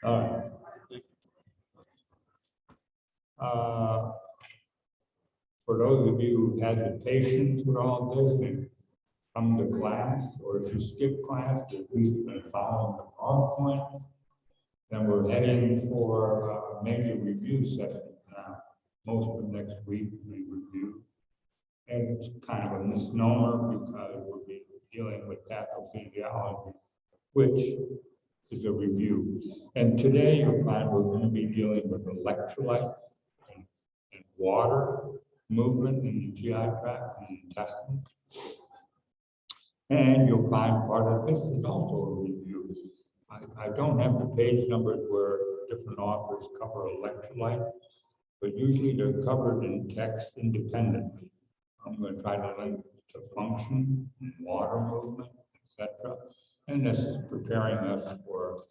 All right. For those of you who had the patience with all this and come to class, or if you skip class, at least been following the PowerPoint, then we're heading for a major review session now. Most of next week we review. And it's kind of a misnomer because we'll be dealing with pathophysiology, which is a review. And today you'll find we're going to be dealing with electrolytes and water movement in the GI tract and intestine. And you'll find part of this is also a review. I don't have the page numbers where different authors cover electrolytes, but usually they're covered in text independently. I'm going to try to link to function, water movement, etc. And this is preparing us for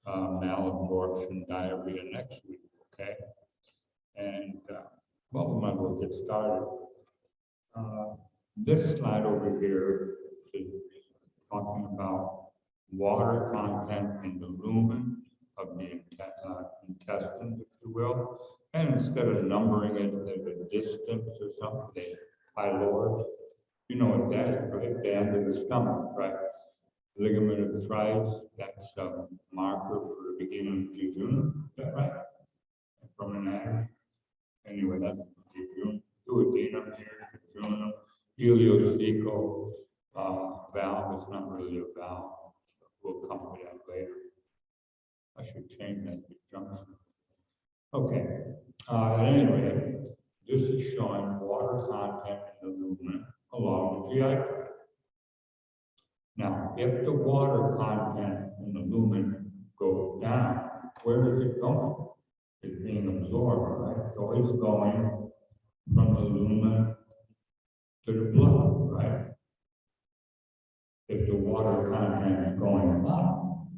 malabsorption, diarrhea next week, okay? And well, we might as well get started. This slide over here is talking about water content in the lumen of the intestine, if you will. And instead of numbering it at a distance or something, pylorus, you know what that is, right? The end of the stomach, right? Ligament of the trice, that's a marker for the beginning of jejunum, is that right? From anatomy. Anyway, that's jejunum, duodenum here, jejunum, ileocecal valve. It's not really a valve. We'll come to that later. I should change that to junction. Okay. Anyway, this is showing water content in the lumen along the GI tract. Now, if the water content in the lumen goes down, where is it going? It's being absorbed, right? So it's going from the lumen to the blood, right? If the water content is going up,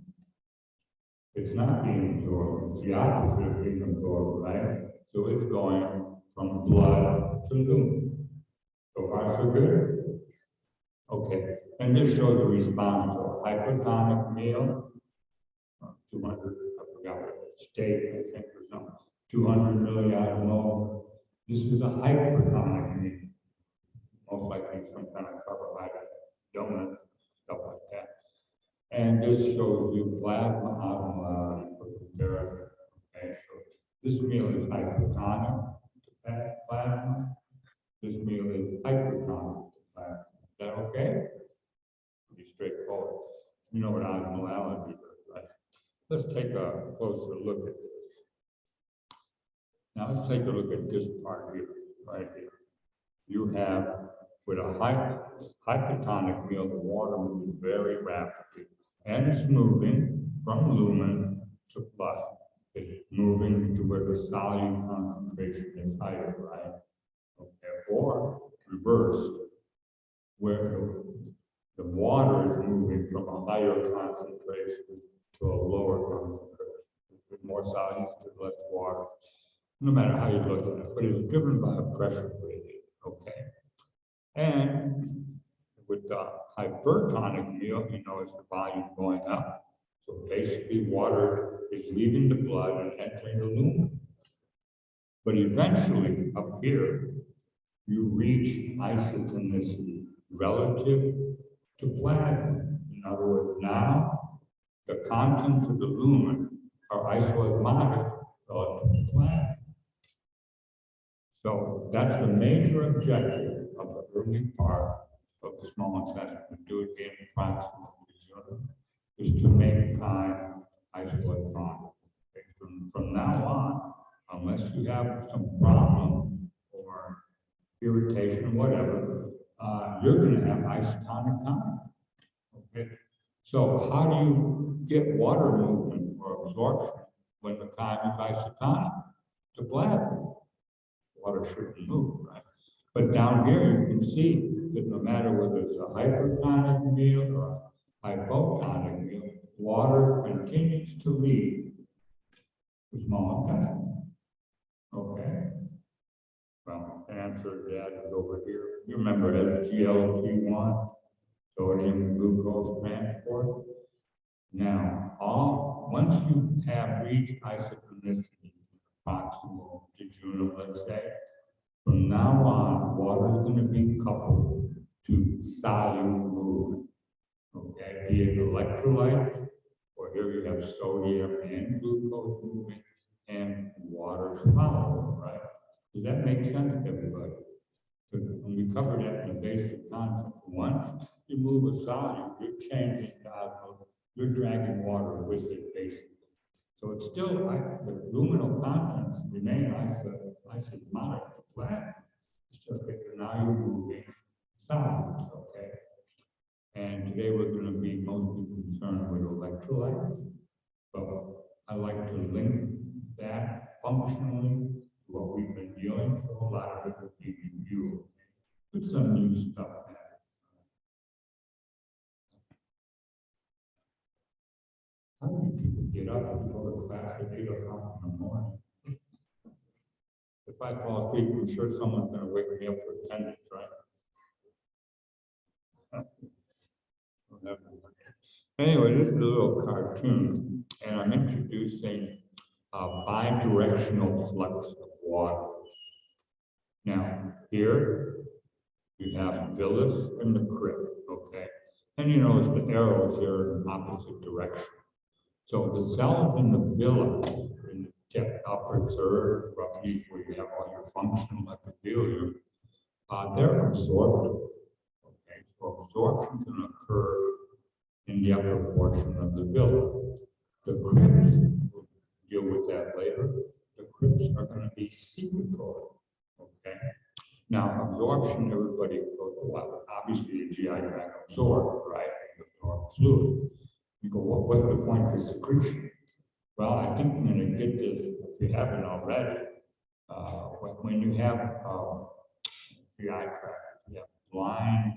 it's not being absorbed. It's the opposite of being absorbed, right? So it's going from blood to lumen. So far, so good? Okay. And this shows the response to a hypertonic meal. 200, I forgot what steak, I think, or something. 200 milliosmol. This is a hypertonic meal. Most likely some kind of carbohydrate, donuts, stuff like that. And this shows you plasma osmolality for comparison. Okay, so this meal is hypertonic to plasma. This meal is hypertonic to plasma. Is that okay? Pretty straightforward. You know what osmolality is, right? Let's take a closer look at this. Now let's take a look at this part here, right here. You have, with a hypertonic meal, the water moves very rapidly. And it's moving from lumen to blood. It's moving to where the solute concentration is higher, right? Okay, or reversed, where the water is moving from a higher concentration to a lower concentration. With more solutes, there's less water. No matter how you look at it, but it's driven by a pressure gradient, okay? And with the hypertonic meal, you know, it's the volume going up. So basically, water is leaving the blood and entering the lumen. But eventually, up here, you reach isotonicity relative to plasma. In other words, now the contents of the lumen are isoosmotic relative to plasma. So that's the major objective of the early part of the small intestine, to do it in proximal jejunum, is to make time isoelectronic. Okay? From now on, unless you have some problem or irritation, whatever, you're going to have isotonic time. Okay? So how do you get water movement or absorption when the time is isotonic? To plasma. Water shouldn't move, right? But down here you can see that no matter whether it's a hypertonic meal or a hypotonic meal, water continues to leave the small intestine. Okay. Well, the answer to that is over here. You remember SGLT1, sodium glucose transport. Now, all once you have reached isotonicity, proximal to Juno, let's say, from now on, water is going to be coupled to soluble fluid. Okay, be it electrolytes, or here you have sodium and glucose moving, and water soluble, right? Does that make sense to everybody? Because when we covered that in the basic concept, once you move a solid, you're changing the osmosis, you're dragging water with it, basically. So it's still, the luminal contents remain isosmotic flat. It's just that now you're moving solids, okay? And today we're going to be mostly concerned with electrolytes, but I like to link that functionally to what we've been dealing with. A lot of it will be reviewed with some new stuff. How many people get up and go to class at 8 o'clock in the morning? If I fall asleep, I'm sure someone's going to wake me up for attendance, right? Anyway, this is a little cartoon, and I'm introducing a bidirectional flux of water. Now, here you have villus and the crypt, okay? And you notice the arrows here in opposite direction. So the cells in the villa, in the tip, upper third, roughly where you have all your functional epithelium, they're absorptive. Okay, so absorption can occur in the upper portion of the villa. The crypts, we'll deal with that later. The crypts are going to be secretory. Okay. Now, absorption, everybody goes, well, obviously the GI tract absorbs, right? It absorbs fluid. You go, what's the point of secretion? Well, I think I'm going to get this, if you haven't already, when you have GI tract, you have blind,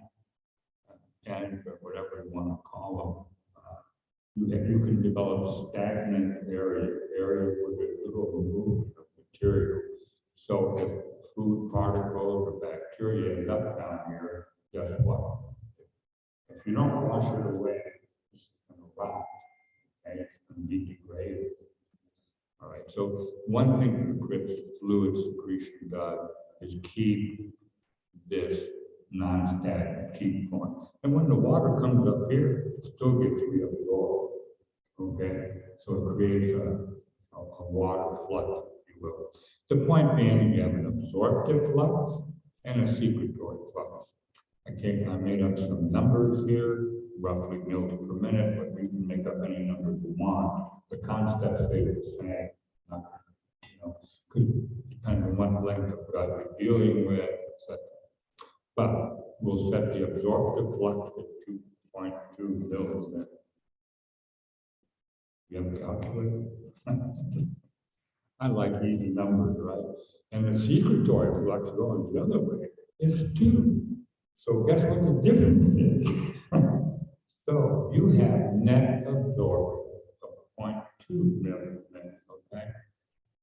and or whatever you want to call them, you can develop stagnant area where there's little movement of material. So if food particles or bacteria end up down here, guess what? If you don't wash it away, it's going to rot, and it's going to be degraded. All right, so one thing the Crypt fluid secretion does is keep this non-stagnant, keep going. And when the water comes up here, it still gets reabsorbed. Okay, so it creates a water flux, if you will. The point being, you have an absorptive flux and a secretory flux. Okay, I made up some numbers here, roughly mils per minute, but we can make up any number you want. The concepts stay the same. Could depend on what length of gut you're dealing with, etc. But we'll set the absorptive flux at 2.2 mils there. You have a calculator? I like easy numbers, right? And the secretory flux going the other way is 2. So guess what the difference is? So you have net absorption of 0.2 million, okay?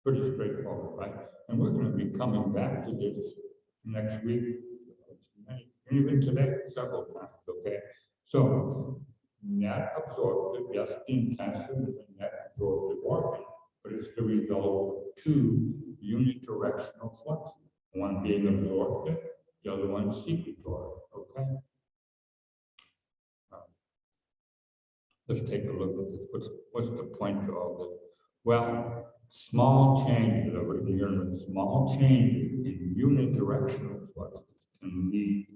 Pretty straightforward, right? And we're going to be coming back to this next week, even today, several times, okay? So net absorptive, yes, the intestine is a net absorptive organ, but it's the result of 2 unidirectional fluxes, one being absorptive, the other one secretory, okay? Let's take a look at this. What's the point to all this? Well, small changes, over here, small changes in unidirectional fluxes can lead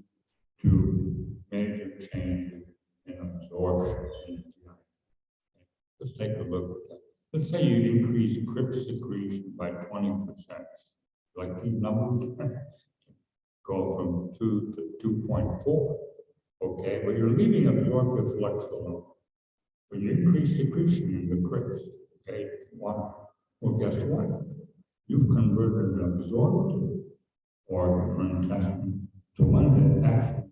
to major changes in absorption in the GI. Let's take a look at that. Let's say you increase Crypt secretion by 20%. Like these numbers go from 2 to 2.4. Okay, but you're leaving absorptive flux alone. When you increase secretion in the Crypt, okay, well, guess what? You've converted an absorptive organ or intestine to one that actually.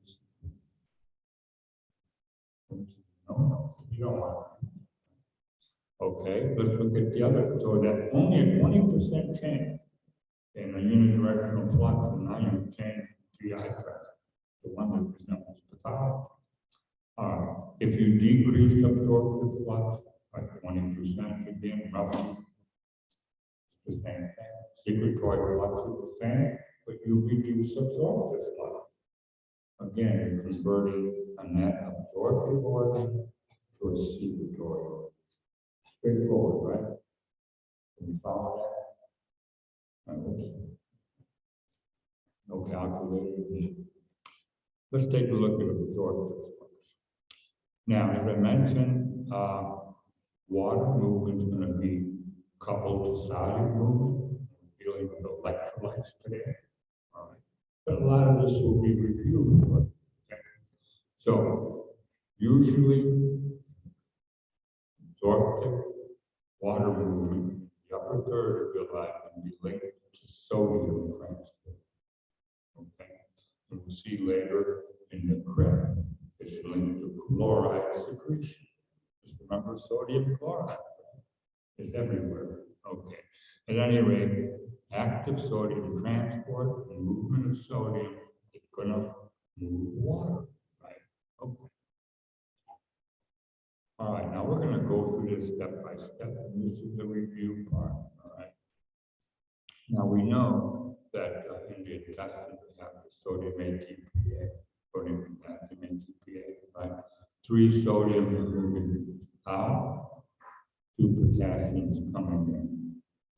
No, you don't want it. Okay, let's look at the other. So that only a 20% change in a unidirectional flux, and now you change GI tract to one that resembles pathology. If you decrease absorptive flux, like 20% again, roughly. The same thing. Secretory flux is the same, but you reduce absorptive flux. Again, you're converting a net absorptive organ to a secretory. Straightforward, right? Can you follow that? No calculator. Let's take a look at absorptive flux. Now, as I mentioned, water movement is going to be coupled to solid movement. We're dealing with electrolytes today. All right. But a lot of this will be reviewed. Okay. So, usually, absorptive water movement, the upper third of your life can be linked to sodium transfer. Okay. And we'll see later in the Crypt, it's linked to chloride secretion. Just remember sodium chloride. It's everywhere. Okay. At any rate, active sodium transport and movement of sodium is going to move water, right? Okay. All right, now we're going to go through this step by step, and this is the review part, all right? Now we know that in the intestine we have the sodium ATPA, sodium potassium ATPA, right? 3 sodiums moving out, 2 potassiums coming in.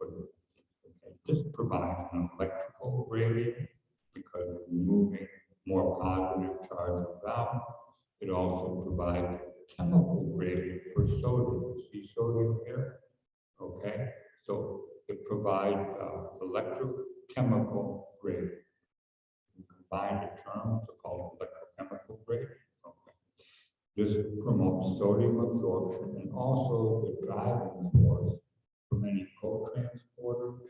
But, okay, this provides an electrical gradient because we're moving more positive charge about. It also provides chemical gradient for sodium. You see sodium here? Okay, so it provides electrochemical gradient. You combine the terms, it's called electrochemical gradient. Okay. This promotes sodium absorption and also the driving force for many co-transporters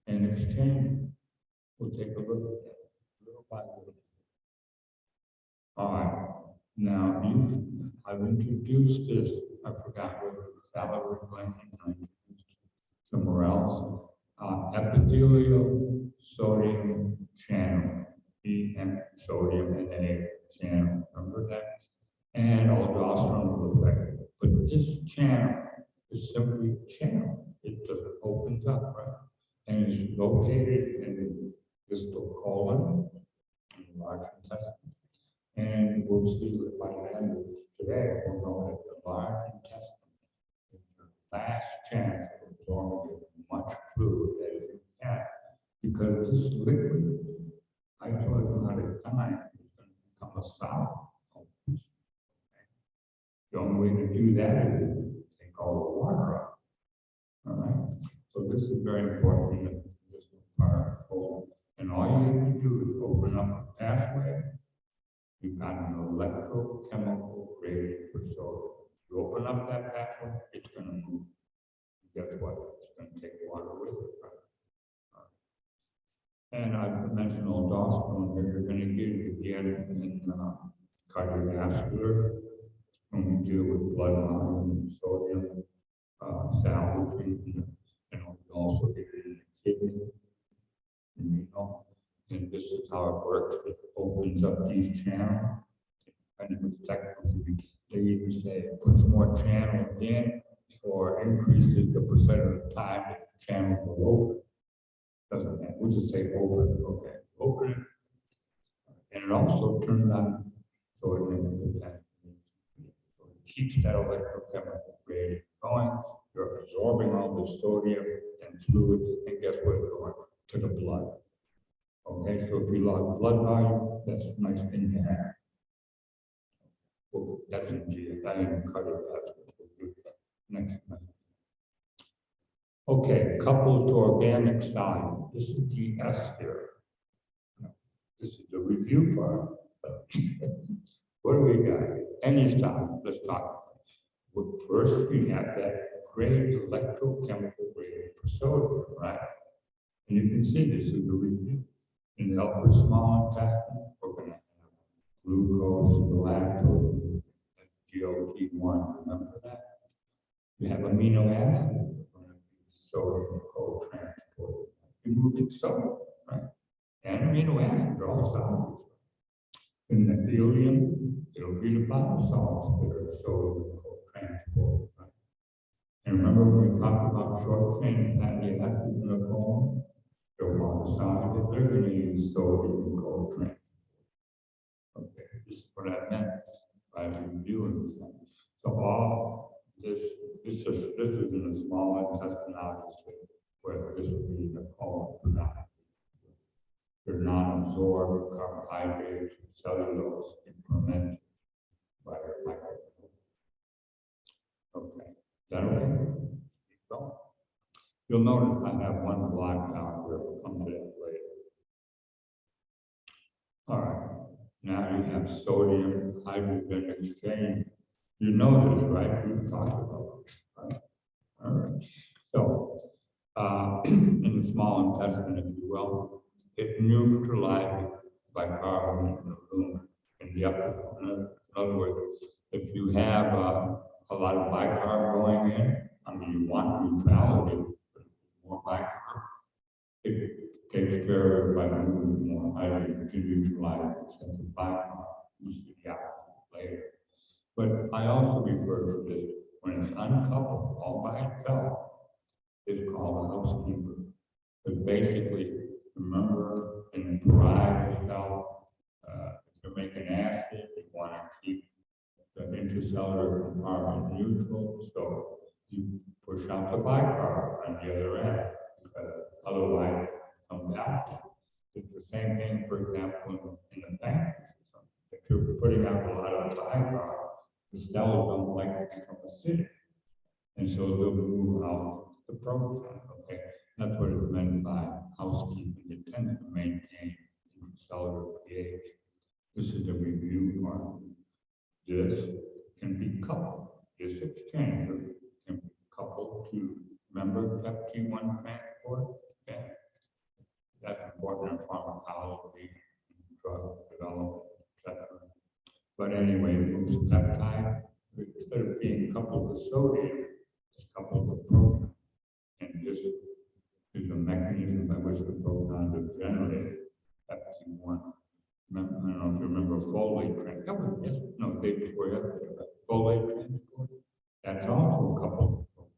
and exchange. We'll take a look at that little by little. All right. Now, I've introduced this, I forgot what salivary gland, I introduced somewhere else. Epithelial sodium channel, EM sodium and A channel, remember that? And aldosterone effect. But this channel is simply a channel. It just opens up, right? And it's located in the distal colon, in the large intestine. And we'll see that by the end of today, we'll know that the large intestine is your last chance of absorbing as much fluid as you can. Because this liquid, I told you at a time, is going to become a solid. The only way to do that is to take all the water out. All right. So this is very important in this part. And all you have to do is open up a pathway. You've got an electrochemical gradient for sodium. You open up that pathway, it's going to move. Guess what? It's going to take water with it, right? And I mentioned aldosterone here. You're going to get it again in cardiovascular when we deal with blood volume and sodium salvaging, and we also get it in the kidney, renal. And this is how it works. It opens up these channels. And it was technically, they even say it puts more channels in or increases the percent of the time that the channel will open. Doesn't matter. We'll just say open. Okay, open it. And it also turns on sodium and potassium. So it keeps that electrochemical gradient going. You're absorbing all the sodium and fluid, and guess what it's going to the blood. Okay, so if you lost blood volume, that's a nice thing to have. Well, that's in GFI and cardiovascular. Next. Okay, coupled to organic side. This is the S here. This is the review part. What do we got? Any side, let's talk about it. Well, first, we have that great electrochemical gradient for sodium, right? And you can see this is the review. In the upper small intestine, we're going to have glucose, galactose, GLP-1. Remember that? You have amino acids, sodium co-transport. You're moving sodium, right? And amino acids are all solids. In the ileum, it'll be the bottom solids that are sodium co-transport, right? when we talk about short chain fatty acids in the colon, the water soluble, they're going to use sodium co-transport. Okay, this is what I meant by reviewing this. So all this is in the small intestine, obviously, where this would be the colon predominantly. They're non-absorbed carbohydrates, cellulose, and fermented by your microbiome. Okay, is that okay? So, you'll notice I have one blocked out here. We'll come to that later. All right, now you have sodium hydrogen exchange. You know this, right? We've talked about it, right? All right. So, in the small intestine, if you will, it neutralizes bicarbonate in the lumen in the upper. In other words, if you have a lot of bicarb going in, I mean, you want neutrality, but more bicarb, it takes care of it by moving more hydrogen to neutralize the sense of bicarb. You see the opposite later. But I also refer to this when it's uncoupled all by itself. It's called a housekeeper. But basically, remember, in the dry cell, if you're making acid, you want to keep the intercellular compartment neutral, so you push out the bicarb on the other end, because otherwise it comes out. It's the same thing, for example, in the pancreas. If you're putting out a lot of bicarb, the cells don't like to become acidic, and so they'll move out the proton. Okay, that's what it's meant by housekeeping. It tends to maintain intracellular pH. This is the review part. This can be coupled. This exchanger can be coupled to, remember, peptide-1 transport. Okay, that's important in pharmacology, drug development, etc. But anyway, moves peptide, instead of being coupled with sodium, it's coupled with proton. And this is a mechanism by which the protons are generated, peptide-1. I don't know if you remember folate transport. Yes, no, day before yesterday, but folate transport, that's also coupled with protons.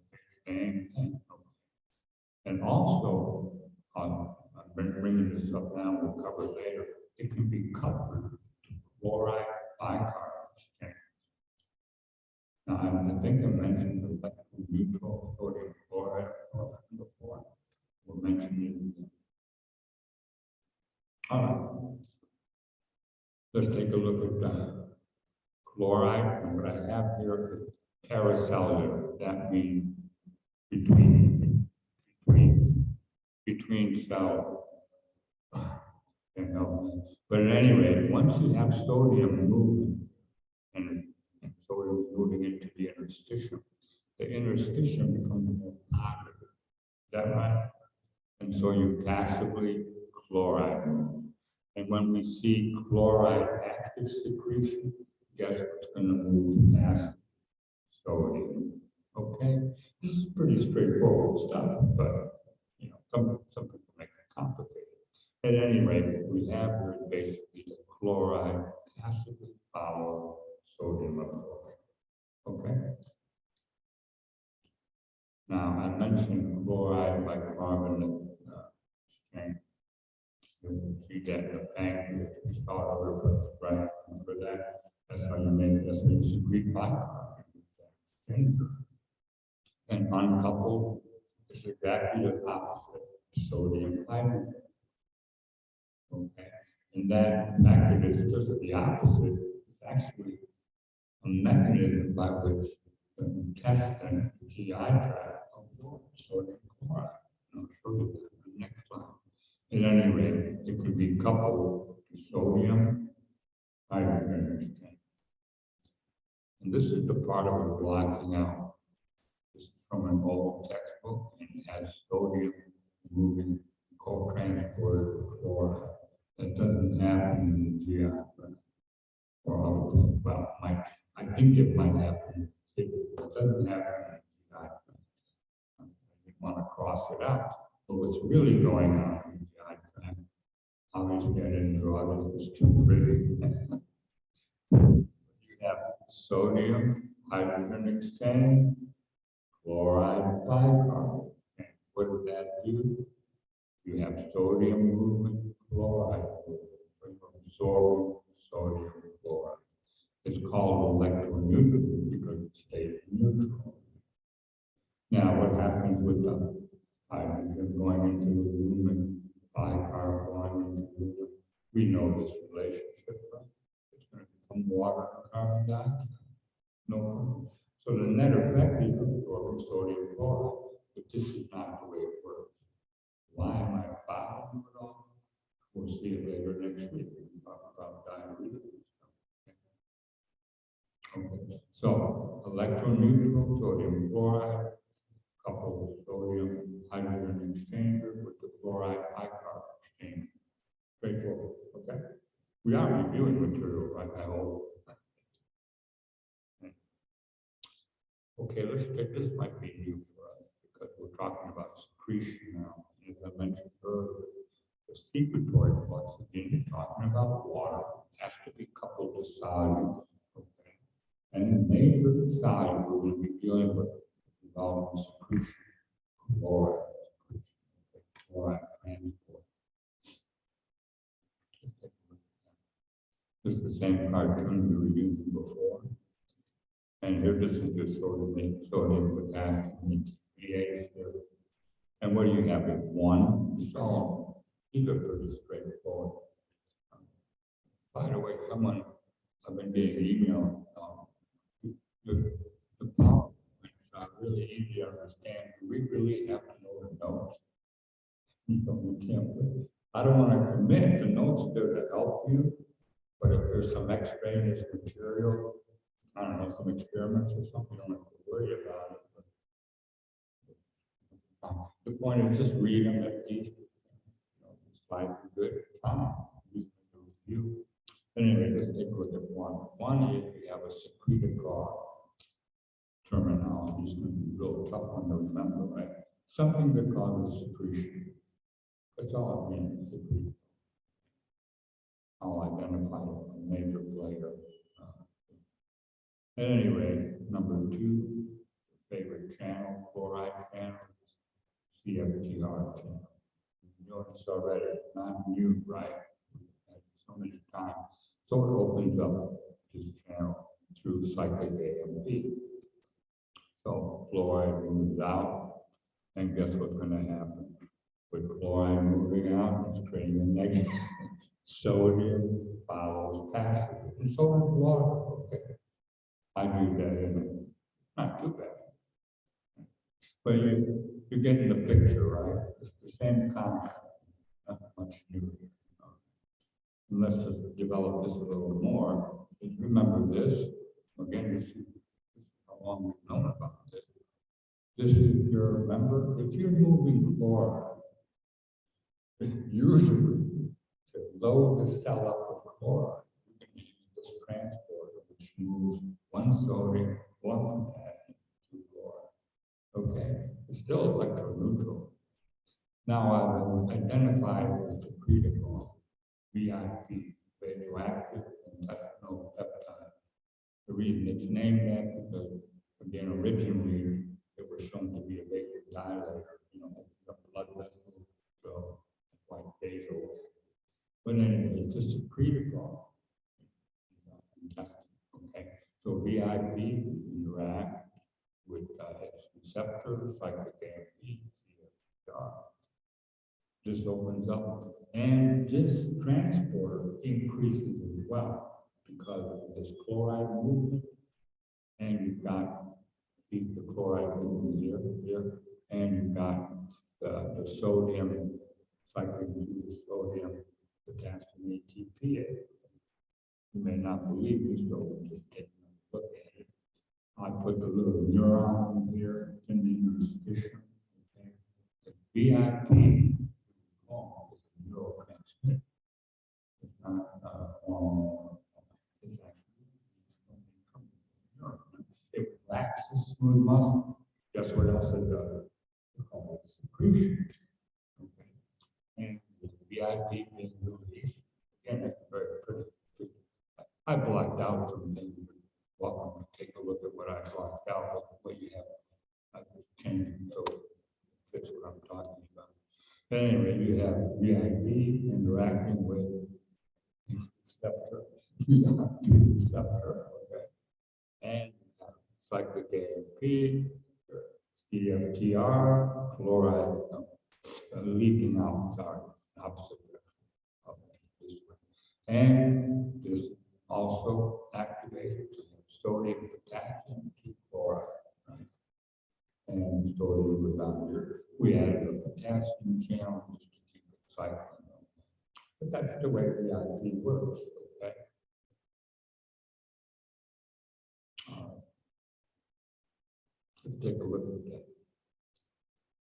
Okay, same thing. Okay. And also, I'm bringing this up now, we'll cover it later, it can be coupled chloride bicarb exchange. Now, I think I mentioned the neutral sodium chloride before. We'll mention it again. All right. Let's take a look at the chloride. And what I have here is paracellular. That means between cells. But at any rate, once you have sodium moving, and sodium moving into the interstitium becomes more positive. Is that right? And so you passively chloride. And when we see chloride active secretion, guess what's going to move past sodium? Okay, this is pretty straightforward stuff, but you know, some people make it complicated. At any rate, we have here basically the chloride passively follow sodium absorption. Okay. Now I mentioned chloride bicarbonate exchange. You see that in the pancreas, we saw it, right? Remember that? That's how you secrete bicarb. And uncoupled is exactly the opposite, sodium hydrogen. Okay, and that fact that it's just the opposite is actually a mechanism by which the intestine, the GI tract, absorbs sodium chloride. And I'll show you that in the next slide. At any rate, it could be coupled to sodium hydrogen exchange. And this is the part of it blocking out. This is from an old textbook, and it has sodium moving co-transported with chloride. That doesn't happen in the GI tract or other, well, I think it might happen. It doesn't happen in the GI tract. I didn't want to cross it out. But what's really going on in the GI tract, obviously I didn't draw this, it was too pretty. You have sodium hydrogen exchange, Fluoride bicarbonate. And what does that do? You have sodium movement, chloride movement. You're absorbing sodium chloride. It's called electroneutral because it stays neutral. Now, what happens with the hydrogen going into the lumen, bicarb going into the lumen? We know this relationship, right? It's going to become water and carbon dioxide. No problem. So the net effect is absorbing sodium chloride, but this is not the way it works. Why am I following it all? We'll see it later next week. We can talk about diarrhea and stuff. Okay. So electroneutral sodium chloride, coupled with sodium hydrogen exchanger with the fluoride bicarb exchange. Straightforward. Okay. We are reviewing material, right? I hope. Okay, let's take this might be new for us because we're talking about secretion now. As I mentioned earlier, the secretory flux, again, you're talking about water, has to be coupled to solids. Okay. And the major solid we're going to be dealing with involving secretion, chloride secretion, okay, chloride transport. This is the same cartoon we were using before. And here, this is just sodium, potassium, and pH here. And what do you have? It's one solid. These are pretty straightforward. By the way, I've been being emailed, the PowerPoints are really easy to understand. Do we really have to know the notes? We can't. I don't want to commit the notes there to help you, but if there's some extraneous material, I don't know, some experiments or something, you don't have to worry about it. But, the point is just read them at least. It's like a good time. Review. Anyway, let's take a look at one. One is we have a secretory terminology. It's going to be a real tough one to remember, right? Something that causes secretion. That's all it means, secretion. I'll identify a major player. At any rate, number two, favorite channel, chloride channel, CFTR channel. You notice already, it's not new, right? So many times. So it opens up this channel through cyclic AMP. So chloride moves out, and guess what's going to happen? With chloride moving out, it's creating a negative. Sodium follows passively, and so does water. Okay. I do that in it. Not too bad. But you're getting the picture, right? It's the same concept, not much new. And let's just develop this a little more. Just remember this. Again, this is how long we've known about this. This is your, remember, if you're moving chloride, usually to load the cell up with chloride, you can use this transporter, which moves one sodium, one potassium, two chloride. Okay, it's still electroneutral. Now I've identified the secretory, VIP, radioactive intestinal peptide. The reason it's named that because, again, originally it was shown to be a vasodilator, the blood vessel, so like vasoactive. But anyway, it's a secretory intestine. Okay, so VIP interact with its receptor, cyclic AMP, CFTR. This opens up, and this transporter increases as well because of this chloride movement. And you've got the chloride movement here, and you've got the sodium cycling through the sodium, potassium ATPase. You may not believe me, so just take a look at it. I put the little neuron in here, in the interstitium. Okay. The VIP form is a neurotransmitter. It's not hormone. It's actually something from the neuron. It relaxes smooth muscle. Guess what else it does? We call it secretion. Okay. And the VIP being released, again, that's very pretty. I blacked out some things. Welcome to take a look at what I blacked out, what you have. I just changing, so that's what I'm talking about. But anyway, you have VIP interacting with receptor, receptor, okay, and cyclic AMP, EFTR, chloride leaking out, sorry, opposite of this way. And this also activated sodium, potassium, chloride, right? And sodium was down here. We added a potassium channel just to keep it cycling. But that's the way the IP works, okay? Let's take a look at that.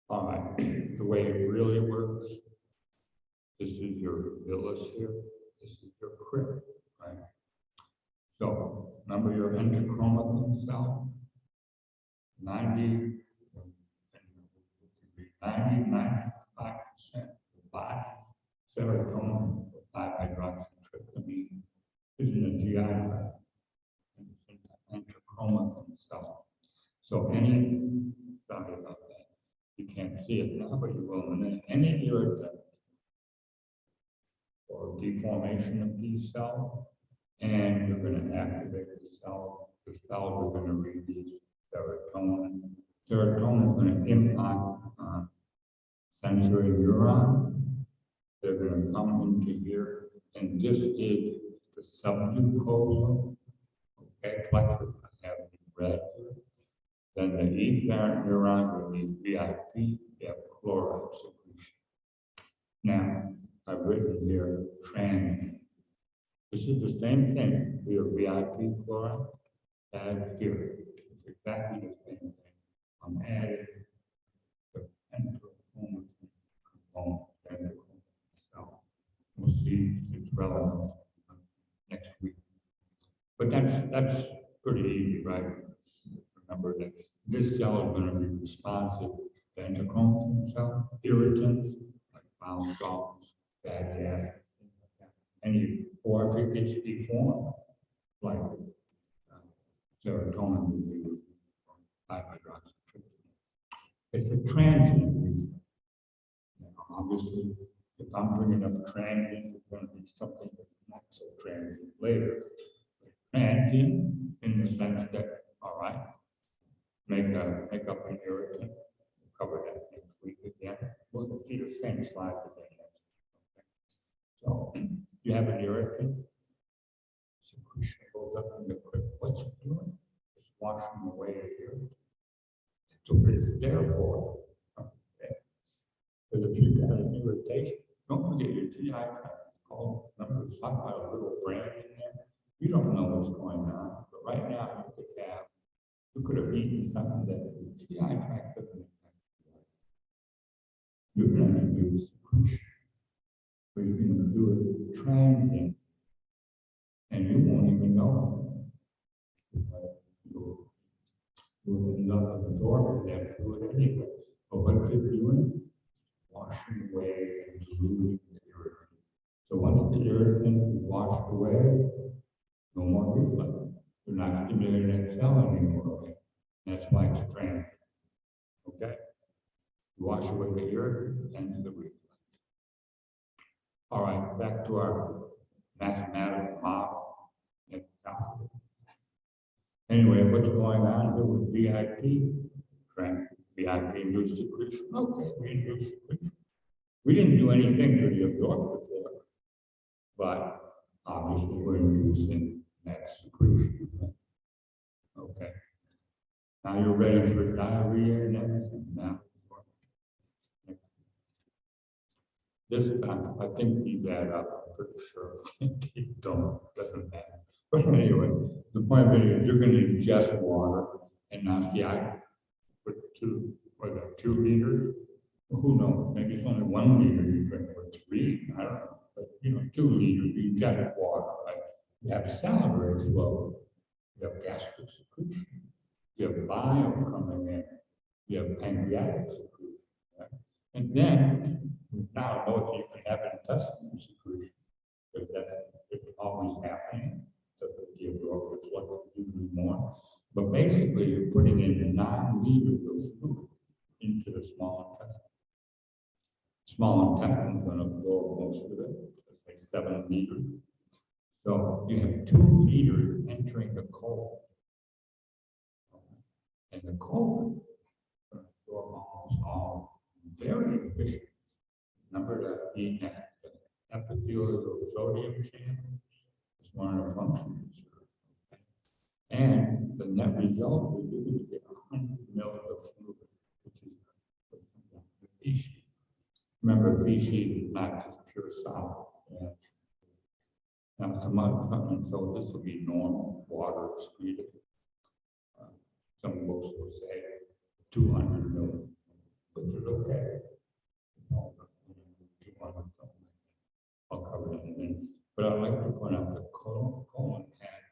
All right, the way it really works, this is your villus here, this is your crypt, right? So remember your endochromatin cell, 95% of the body, serotonin, 5-hydroxytryptamine, is in the GI tract, and it's in the endochromatin cell. So sorry about that, you can't see it now, but you will in a minute. Any irritant or deformation of these cells, and you're going to activate the cell. The cells are going to release serotonin. Serotonin is going to impact sensory neurons. They're going to come into here, and this is the submucosal, okay, plexus. I have it red here. Then the efferent neuron will be VIP, you have chloride secretion. Now, I've written here transient. This is the same thing. We have VIP chloride, add here. It's exactly the same thing. I'm adding the endochromatin component. So we'll see if it's relevant next week. But that's pretty easy, right? Remember that this cell is going to be responsive to endochromatin cell, irritants like bile salts, fatty acids, or if it gets deformed, like serotonin would be 5-hydroxytryptamine. It's a transient reason. Obviously, if I'm bringing up transient, it's going to be something that's not so transient later. Transient in the sense that, all right, make up an irritant. We'll cover that next week again. We'll see the same slide again. Okay. So you have an irritant, secretion goes up in the crypt. What's it doing? It's washing away the irritant. That's what it's there for. Okay. But if you've got an irritation, don't forget your GI tract. Remember, it's talking about a little brain in there. You don't know what's going on, but right now you could have eaten something that the GI tract doesn't affect. You're going to do secretion, but you're going to do it transient, and you won't even know. You'll end up absorbing that fluid anyway. But what's it doing? Washing away and diluting the irritant. So once the irritant is washed away, no more reflux. You're not stimulating that cell anymore. Okay? That's why it's transient. Okay? You wash away the irritant and the reflux. All right, back to our mathematical model. Anyway, what's going on here with VIP? VIP induced secretion. Okay, we induced secretion. We didn't do anything to the absorptive force, but obviously we're inducing that secretion. Okay. Now you're ready for diarrhea and everything now. This time, I think these add up, I'm pretty sure. They don't, doesn't matter. But anyway, the point being is you're going to ingest water, and now see, I put 2 liters. Well, who knows? Maybe it's only 1 liter you drink, or 3, I don't know. But 2 liters, you ingest water, right? You have salivary flow, you have gastric secretion, you have bile coming in, you have pancreatic secretion, right? And then, now note you can have intestinal secretion, because it's always happening. So the absorptive flux is usually more. But basically, you're putting in 9 liters of fluid. Small intestine is going to absorb most of it, let's say 7 liters. So you have 2 liters entering the colon. And the colon is going to absorb almost all very efficient. Remember that the epithelial sodium channel is one of the functions. And the net result is you're going to get 100 mils of fluid, which is the feces. Remember, feces is not just pure solid. Yeah. Now, something, so this will be normal water excreted. Some books will say 200 mils, which is okay. 200 something. I'll cover that in a minute. But I'd like to point out that colon has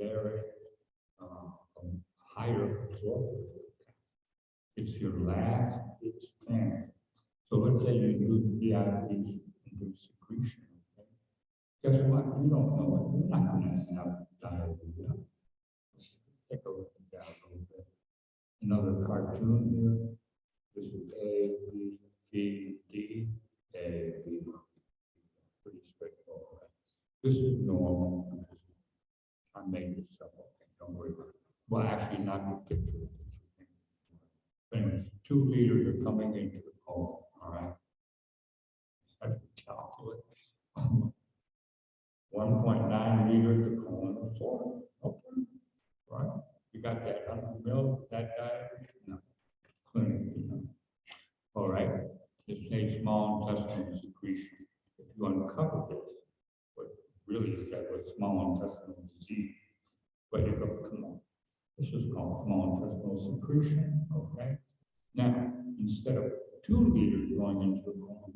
very higher absorptive. It's your last chance. So let's say you use BIP-induced secretion. Okay? Guess what? You don't know it. You're not going to have diarrhea. Let's take a look at that a little bit. Another cartoon here. This is A, B, C, D, A, B. Pretty straightforward. This is normal. I made this up. Okay, don't worry about it. Well, actually, not the picture. Anyway, 2 liters are coming into the colon. All right. I have to calculate. 1.9 liters of colon absorbed. Okay. Right. You got that 100 mils, that diet? No. Clinically, no. All right. This says small intestinal secretion. If you uncover this, what really said was small intestinal disease. But you go, come on. This is called small intestinal secretion. Okay. Now, instead of 2 liters going into the colon,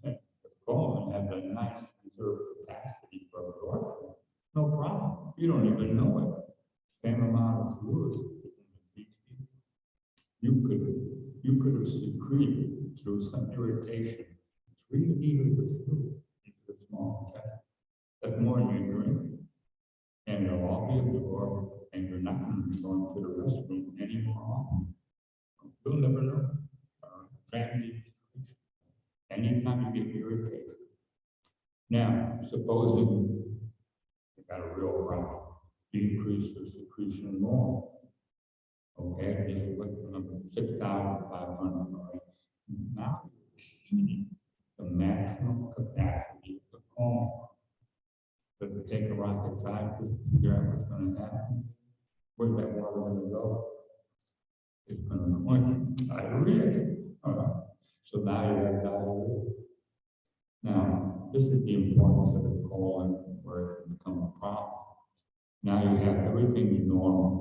the colon has a nice reserve capacity for absorption. No problem. You don't even know it. Same amount of fluid in the feces. You could have secreted through some irritation 3 liters of fluid into the small intestine. That's more than you drink. And they'll all be absorbed, and you're not going to be going to the restroom anymore often. You'll never know. Transient secretion. Anytime you get irritated. Now, supposing you got a real problem, decrease the secretion more. Okay, this is what number 6,500. Right? Now you're exceeding the maximum capacity of the colon. But to take a rocket scientist to figure out what's going to happen, where's that water going to go? It's going to go into diarrhea. So now you have diarrhea. Now, this is the importance of the colon where it can become a problem. Now you have everything normal,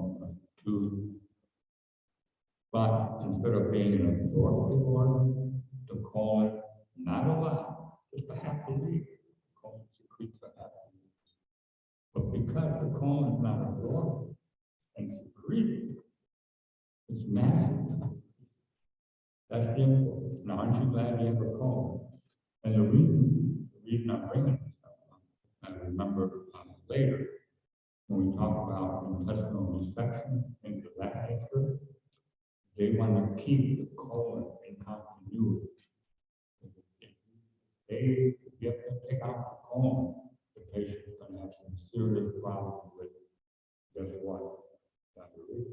but instead of being an absorptive organ, the colon not allowed, just a half a liter. The colon secretes a half a liter. But because the colon is not absorbed and secreted, it's massive. That's the importance. Now, aren't you glad you have a colon? And the reason I'm bringing this up, I remember later when we talk about intestinal dissection, things of that nature, they want to keep the colon in continuity. If you have to take out the colon, the patient's going to have some serious problems with, guess what? Diarrhea.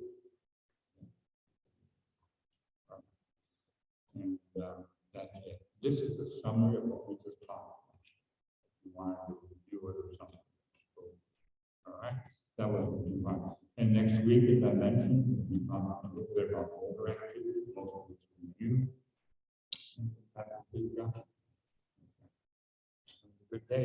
And that's it. This is a summary of what we just talked about. If you want to review it or something. All right, that was fun. And next week, as I mentioned, we'll be talking a little bit about folder activity, most of it's review. Have a good day.